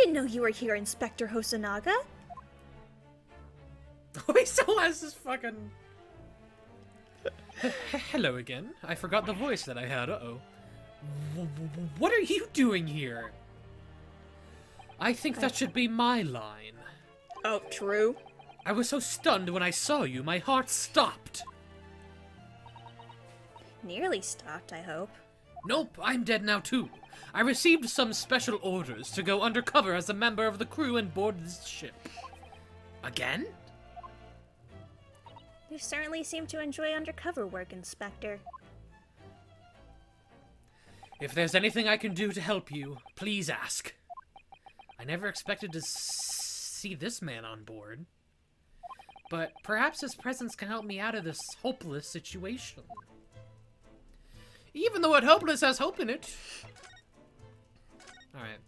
didn't know you were here, Inspector Hosonaga. Oh, he still has this fucking... Hello again. I forgot the voice that I had, uh-oh. What are you doing here? I think that should be my line. Oh, true. I was so stunned when I saw you, my heart stopped. Nearly stopped, I hope. Nope, I'm dead now too. I received some special orders to go undercover as a member of the crew and board this ship. Again? You certainly seem to enjoy undercover work, Inspector. If there's anything I can do to help you, please ask. I never expected to see this man on board. But perhaps his presence can help me out of this hopeless situation. Even the word hopeless has hope in it. Alright.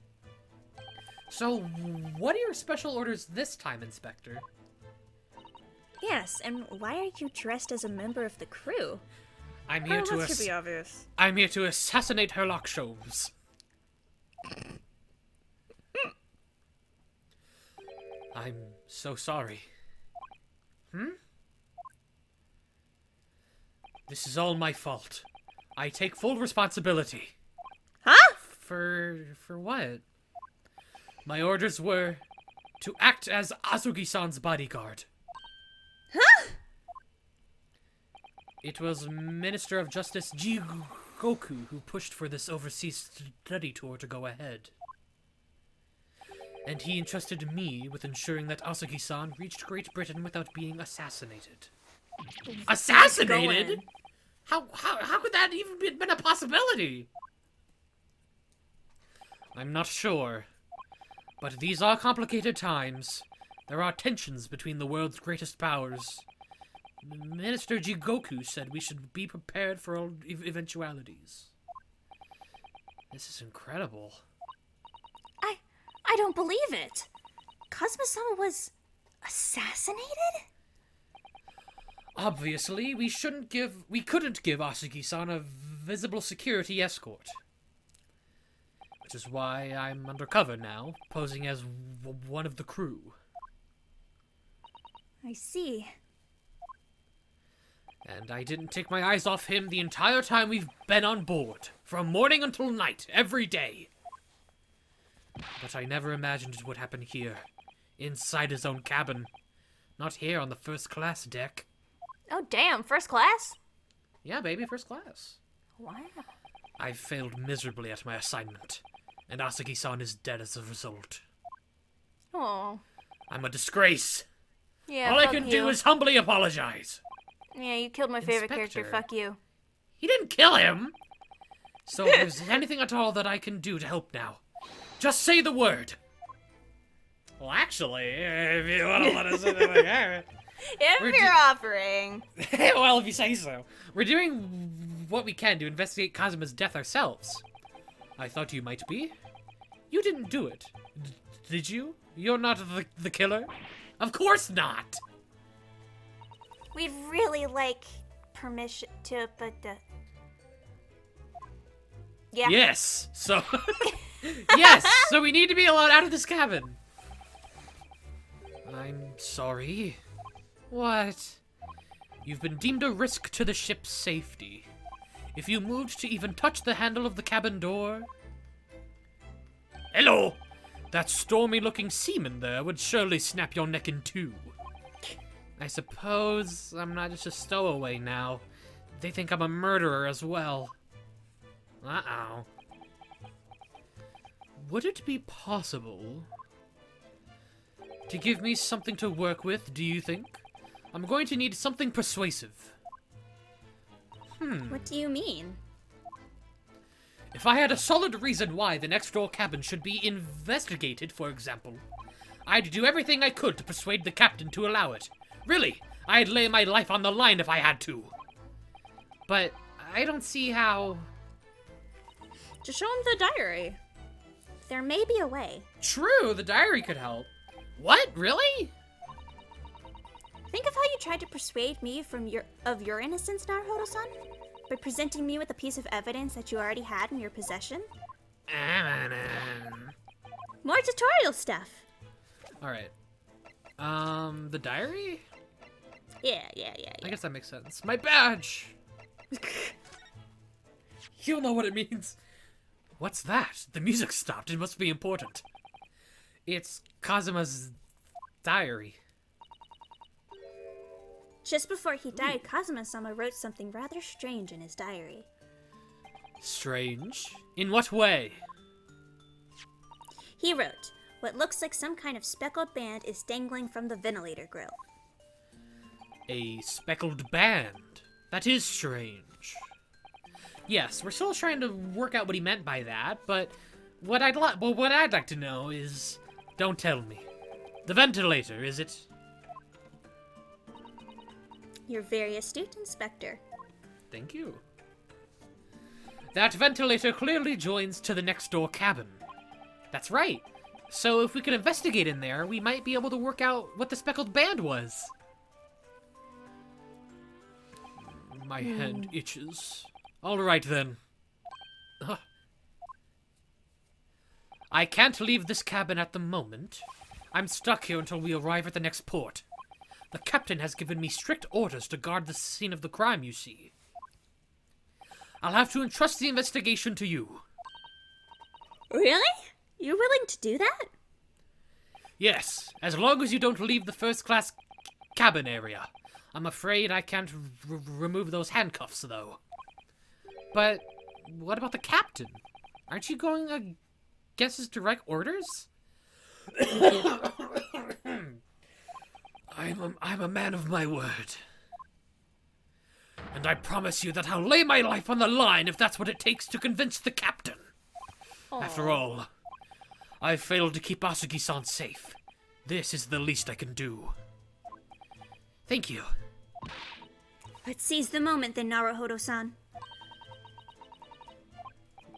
So, what are your special orders this time, Inspector? Yes, and why are you dressed as a member of the crew? I'm here that should be obvious. I'm here to assassinate Herlock Sholmes. I'm so sorry. This is all my fault. I take full responsibility. Huh? For what? My orders were to act as Azuki-san's bodyguard. Huh? It was Minister of Justice Jigoku who pushed for this overseas study tour to go ahead. And he entrusted me with ensuring that Azuki-san reached Great Britain without being assassinated. Assassinated? How could that even been a possibility? I'm not sure. But these are complicated times. There are tensions between the world's greatest powers. Minister Jigoku said we should be prepared for all eventualities. This is incredible. I don't believe it. Kazuma-sama was assassinated? Obviously, we couldn't give Asuki-san a visible security escort. Which is why I'm undercover now, posing as one of the crew. I see. And I didn't take my eyes off him the entire time we've been on board. From morning until night, every day. But I never imagined it would happen here. Inside his own cabin. Not here on the first class deck. Oh, damn, first class? Yeah, baby, first class. Wow. I've failed miserably at my assignment. And Asuki-san is dead as a result. Oh. I'm a disgrace. Yeah, All I can do is humbly apologize. Yeah, you killed my favorite character. Inspector. Fuck you. He didn't kill him. So if there's anything at all that I can do to help now, just say the word. Well, actually, if you want to let us in, like, alright. If you're offering. Well, if you say so. We're doing what we can to investigate Kazuma's death ourselves. I thought you might be. You didn't do it. Did you? You're not the killer? Of course not! We'd really like permission to, but yeah. Yes. So yes. So we need to be allowed out of this cabin. I'm sorry. What? You've been deemed a risk to the ship's safety. If you moved to even touch the handle of the cabin door... Hello! That stormy-looking seaman there would surely snap your neck in two. I suppose I'm not just a stowaway now. They think I'm a murderer as well. Uh-oh. Would it be possible to give me something to work with, do you think? I'm going to need something persuasive. What do you mean? If I had a solid reason why the next door cabin should be investigated, for example, I'd do everything I could to persuade the captain to allow it. Really, I'd lay my life on the line if I had to. But I don't see how... Just show him the diary. There may be a way. True, the diary could help. What? Really? Think of how you tried to persuade me of your innocence, Naruhodo-san? By presenting me with a piece of evidence that you already had in your possession? More tutorial stuff. Alright. The diary? Yeah. I guess that makes sense. My badge! You'll know what it means. What's that? The music stopped. It must be important. It's Kazuma's diary. Just before he died, Kazuma-sama wrote something rather strange in his diary. Strange? In what way? He wrote, "What looks like some kind of speckled band is dangling from the ventilator grill." A speckled band. That is strange. Yes, we're still trying to work out what he meant by that, but what I'd like to know is, don't tell me. The ventilator, is it? You're very astute, Inspector. Thank you. That ventilator clearly joins to the next door cabin. That's right. So if we could investigate in there, we might be able to work out what the speckled band was. My hand itches. All right, then. Ugh. I can't leave this cabin at the moment. I'm stuck here until we arrive at the next port. The captain has given me strict orders to guard the scene of the crime, you see. I'll have to entrust the investigation to you. Really? You're willing to do that? Yes, as long as you don't leave the first-class cabin area. I'm afraid I can't remove those handcuffs, though. But what about the captain? Aren't you going against his direct orders? I'm a man of my word. And I promise you that I'll lay my life on the line if that's what it takes to convince the captain. Aww. After all, I failed to keep Asugi-san safe. This is the least I can do. Thank you. Let's seize the moment then, Naruhodo-san.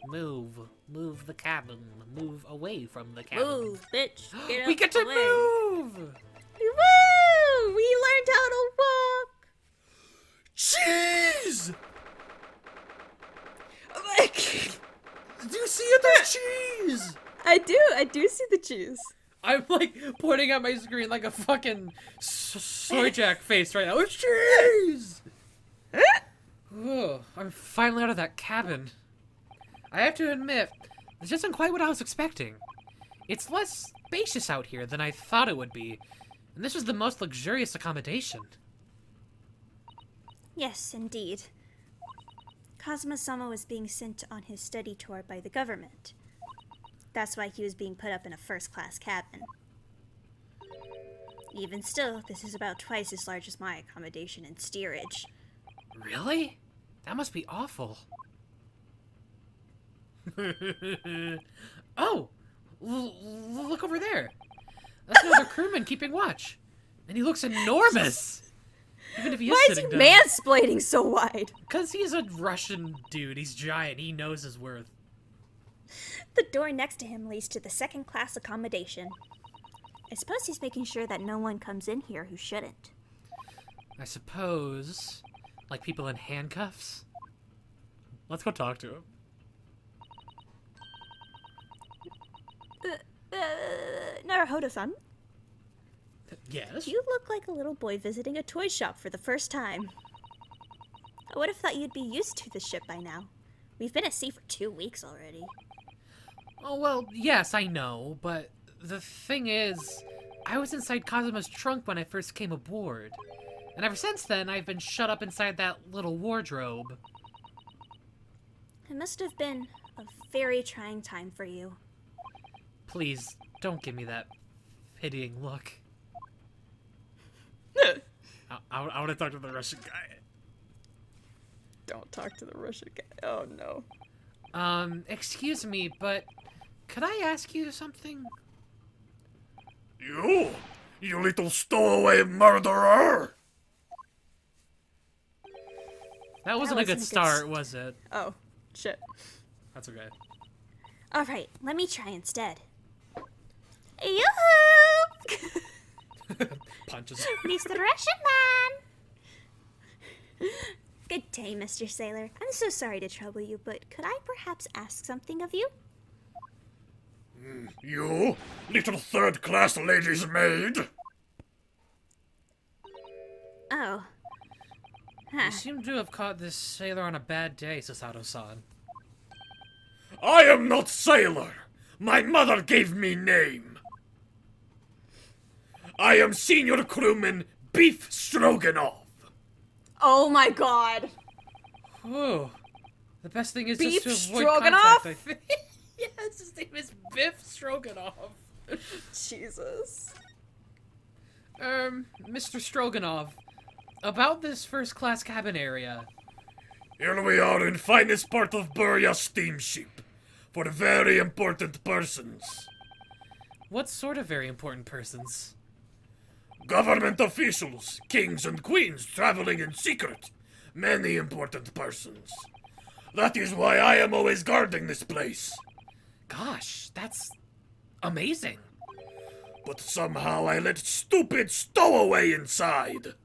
Move the cabin. Move away from the cabin. Move, bitch. Get out we get to away. Move! Woo! We learned how to walk! Cheese! Do you see it? There's cheese! I do see the cheese. I'm like pointing at my screen like a fucking soy jack face right now. It's cheese! Oh, I'm finally out of that cabin. I have to admit, this isn't quite what I was expecting. It's less spacious out here than I thought it would be, and this was the most luxurious accommodation. Yes, indeed. Kazuma-sama was being sent on his study tour by the government. That's why he was being put up in a first-class cabin. Even still, this is about twice as large as my accommodation in steerage. Really? That must be awful. Oh! Look over there! That's another crewman keeping watch. And he looks enormous! Even if he is Why is he sitting down. mansplaining so wide? Because he's a Russian dude. He's giant. He knows his worth. The door next to him leads to the second-class accommodation. I suppose he's making sure that no one comes in here who shouldn't. I suppose... like people in handcuffs? Let's go talk to him. Naruhodo-san, Yes? you look like a little boy visiting a toy shop for the first time. I would have thought you'd be used to the ship by now. We've been at sea for 2 weeks already. Oh, well, yes, I know, but the thing is, I was inside Kazuma's trunk when I first came aboard. And ever since then, I've been shut up inside that little wardrobe. It must have been a very trying time for you. Please, don't give me that pitying look. I want to talk to the Russian guy. Don't talk to the Russian guy. Oh no. Excuse me, but could I ask you something? You little stowaway murderer! That wasn't a good start, was it? Oh, shit. That's okay. Alright, let me try instead. Yoo-hoo! Punches. Mr. Russian Man! Good day, Mr. Sailor. I'm so sorry to trouble you, but could I perhaps ask something of you? You, little third-class lady's maid? Oh. You Huh. seem to have caught this sailor on a bad day, Sasato-san. I am not sailor. My mother gave me name. I am senior crewman Beef Stroganoff. Oh my god. Whew. The best thing is Beef just to avoid Stroganoff? contact, I think. Yes, his name is Biff Stroganoff. Jesus. Mr. Stroganoff, about this first-class cabin area. Here we are in finest part of Burya steamship. For very important persons. What sort of very important persons? Government officials, kings and queens traveling in secret. Many important persons. That is why I am always guarding this place. Gosh, that's amazing. But somehow I let stupid stowaway inside.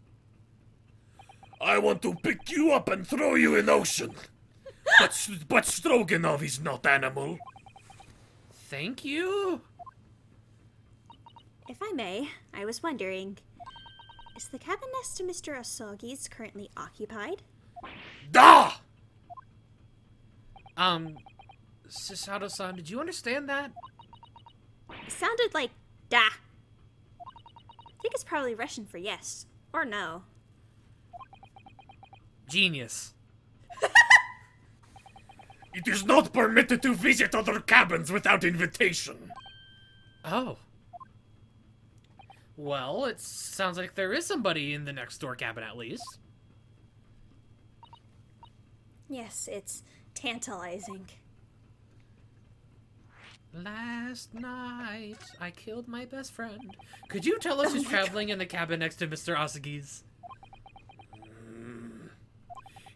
I want to pick you up and throw you in ocean. But Stroganov is not animal. Thank you? If I may, I was wondering, is the cabin next to Mr. Asagi's currently occupied? Da! Sasato-san, did you understand that? It sounded like da. I think it's probably Russian for yes or no. Genius. It is not permitted to visit other cabins without invitation. Oh. Well, it sounds like there is somebody in the next door cabin at least. Yes, it's tantalizing. Last night, I killed my best friend. Could you tell us who's traveling in the cabin next to Mr. Asagi's?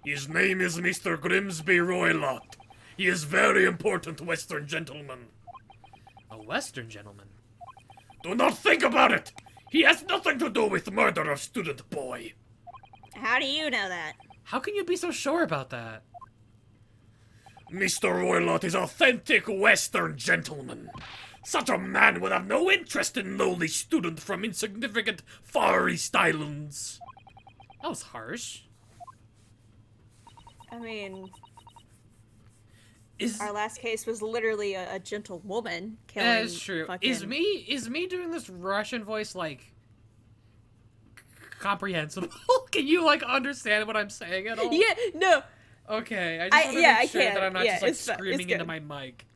His name is Mr. Grimsby Roylott. He is very important Western gentleman. A Western gentleman. Do not think about it! He has nothing to do with murder of student boy. How do you know that? How can you be so sure about that? Mr. Roylott is authentic Western gentleman. Such a man would have no interest in lowly student from insignificant Far East Islands. That was harsh. I mean, Is our last case was literally a gentle woman killing. that is true. Fucking... Is me doing this Russian voice like comprehensible? Can you like understand what I'm saying at all? Yeah, no. Okay, I just want to I make sure can. that I'm not Yeah, just like it's screaming good. into my mic.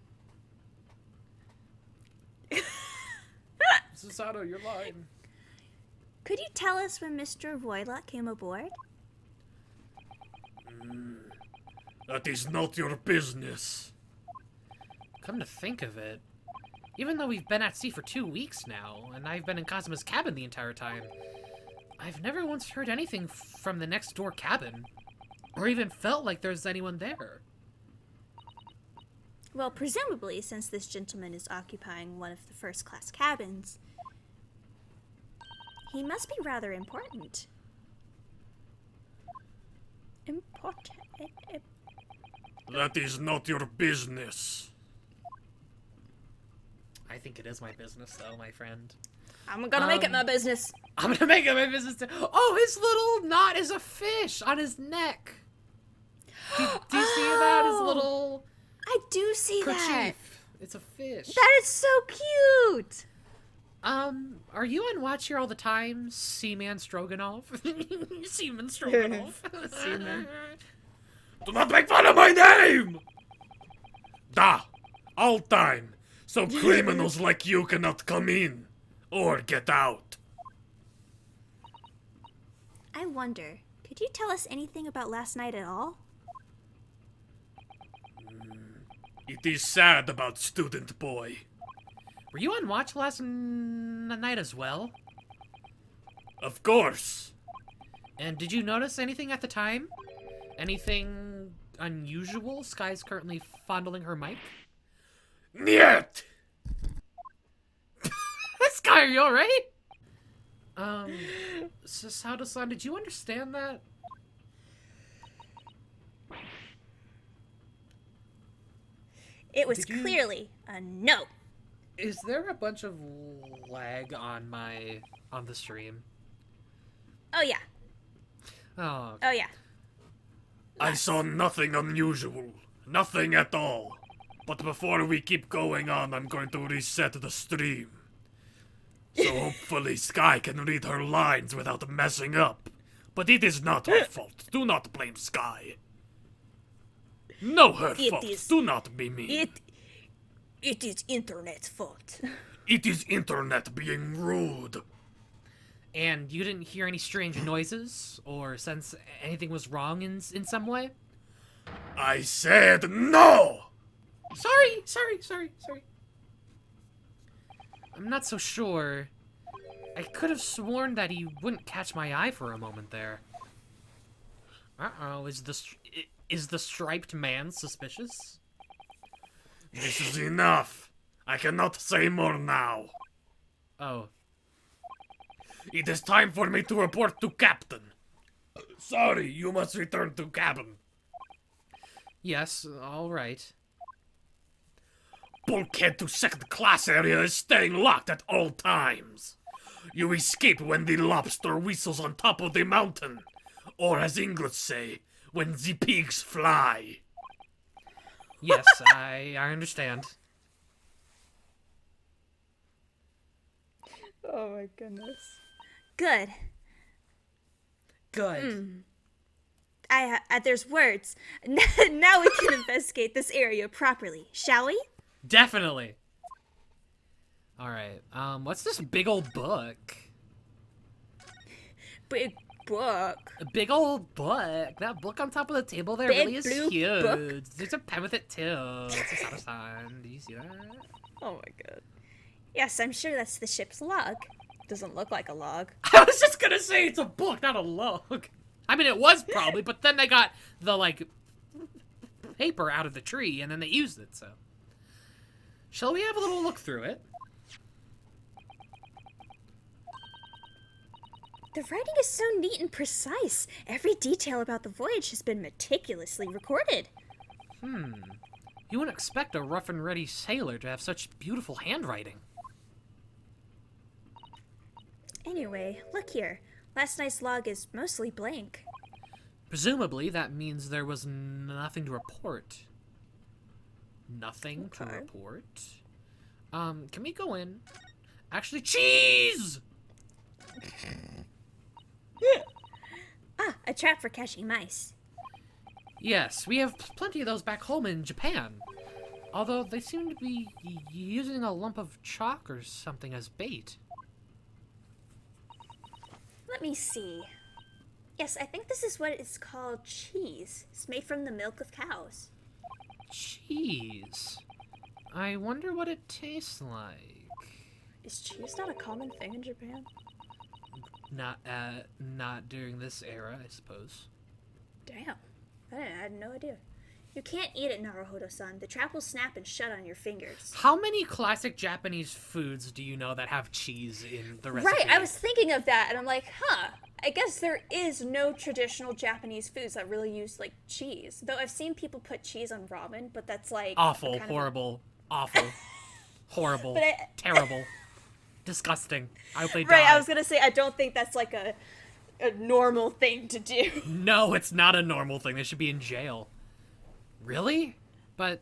Susato, you're lying. Could you tell us when Mr. Roylott came aboard? That is not your business. Come to think of it, even though we've been at sea for 2 weeks now, and I've been in Kazuma's cabin the entire time, I've never once heard anything from the next door cabin, or even felt like there's anyone there. Well, presumably, since this gentleman is occupying one of the first-class cabins, he must be rather important. Important. That is not your business. I think it is my business, though, my friend. I'm gonna make it my business. I'm gonna make it my business too. Oh, his little knot is a fish on his neck. Do you see that? His little I do see that. kerchief. It's a fish. That is so cute. Are you on watch here all the time, Seaman Stroganoff? Seaman Stroganoff. Seaman. Do not make fun of my name! Da! All time. So criminals like you cannot come in. Or get out. I wonder, could you tell us anything about last night at all? It is sad about student boy. Were you on watch last night as well? Of course. And did you notice anything at the time? Anything unusual? Sky's currently fondling her mic. Niet! Sky, are you alright? Sasato-san, did you understand that? It was Did you- clearly a no. Is there a bunch of lag on the stream? Oh yeah. Oh, Oh yeah. I saw nothing unusual. Nothing at all. But before we keep going on, I'm going to reset the stream. So hopefully Sky can read her lines without messing up. But it is not her fault. Do not blame Sky. No, her It fault. is- Do not be mean. It is internet's fault. It is internet being rude. and you didn't hear any strange noises or sense anything was wrong in some way? I said no! Sorry. I'm not so sure. I could have sworn that he wouldn't catch my eye for a moment there. Uh-oh, is the striped man suspicious? This is enough. I cannot say more now. Oh, It is time for me to report to Captain. Sorry, you must return to cabin. yes, all right. Bulkhead to second class area is staying locked at all times. You escape when the lobster whistles on top of the mountain. Or as English say, when the pigs fly. Yes, I understand. Oh my goodness. Good. Good. There's words. Now we can investigate this area properly, shall we? Definitely. All right. What's this big old book? Big book. A big old book. That book on top of the table there Big really is blue huge. book. There's a pen with it too. It's a stop sign. Do you see that? Oh my god. Yes, I'm sure that's the ship's log. Doesn't look like a log. I was just gonna say it's a book, not a log. I mean, it was probably, but then they got the like paper out of the tree and then they used it. So, shall we have a little look through it? The writing is so neat and precise. Every detail about the voyage has been meticulously recorded. You wouldn't expect a rough and ready sailor to have such beautiful handwriting. Anyway, look here. Last night's log is mostly blank. Presumably, that means there was nothing to report. Nothing to Okay. report. Can we go in? Actually, cheese! Ah, a trap for catching mice. Yes, we have plenty of those back home in Japan. Although they seem to be using a lump of chalk or something as bait. Let me see. Yes, I think this is what it's called cheese. It's made from the milk of cows. Cheese. I wonder what it tastes like. Is cheese not a common thing in Japan? Not during this era, I suppose. Damn. I had no idea. You can't eat it, Naruhodo-san. The trap will snap and shut on your fingers. How many classic Japanese foods do you know that have cheese in the recipe? Right, I was thinking of that, and I'm like, I guess there is no traditional Japanese foods that really use, like, cheese. Though I've seen people put cheese on ramen, but that's, like... Awful, kind of a- horrible, awful, horrible, But terrible, disgusting. I hope they Right, die. I was gonna say, I don't think that's, like, a normal thing to do. No, it's not a normal thing. They should be in jail. Really? But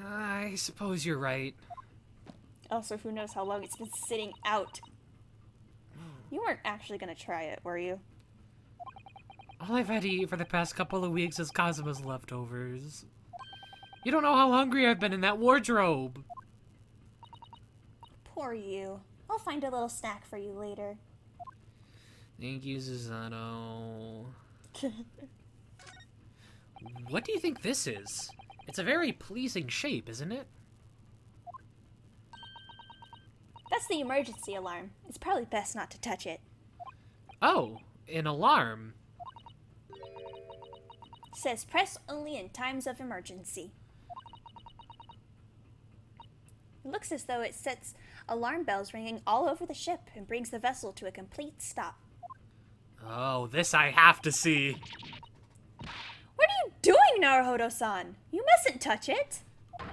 I suppose you're right. Also, who knows how long it's been sitting out. You weren't actually gonna try it, were you? All I've had to eat for the past couple of weeks is Kazuma's leftovers. You don't know how hungry I've been in that wardrobe. Poor you. I'll find a little snack for you later. Thank you, Susanoo. What do you think this is? It's a very pleasing shape, isn't it? That's the emergency alarm. It's probably best not to touch it. Oh, an alarm. Says press only in times of emergency. It looks as though it sets alarm bells ringing all over the ship and brings the vessel to a complete stop. Oh, this I have to see. What are you doing, Naruhodo-san? You mustn't touch it.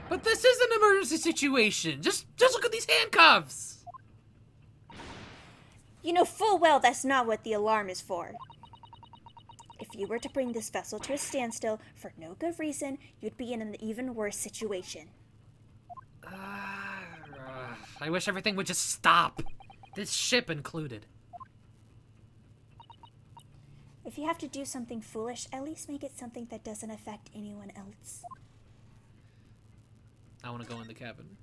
But this is an emergency situation. Just look at these handcuffs. You know full well that's not what the alarm is for. If you were to bring this vessel to a standstill for no good reason, you'd be in an even worse situation. I wish everything would just stop. This ship included. If you have to do something foolish, at least make it something that doesn't affect anyone else. I want to go in the cabin.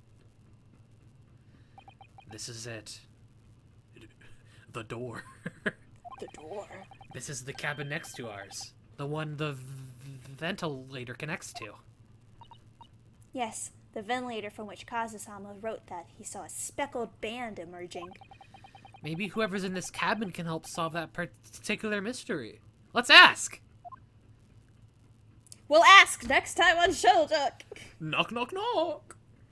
This is it. The door. The door. This is the cabin next to ours. The one the ventilator connects to. Yes, the ventilator from which Kazusama wrote that he saw a speckled band emerging. Maybe whoever's in this cabin can help solve that particular mystery. Let's ask! We'll ask next time on Shuttle Talk. Knock, knock, knock!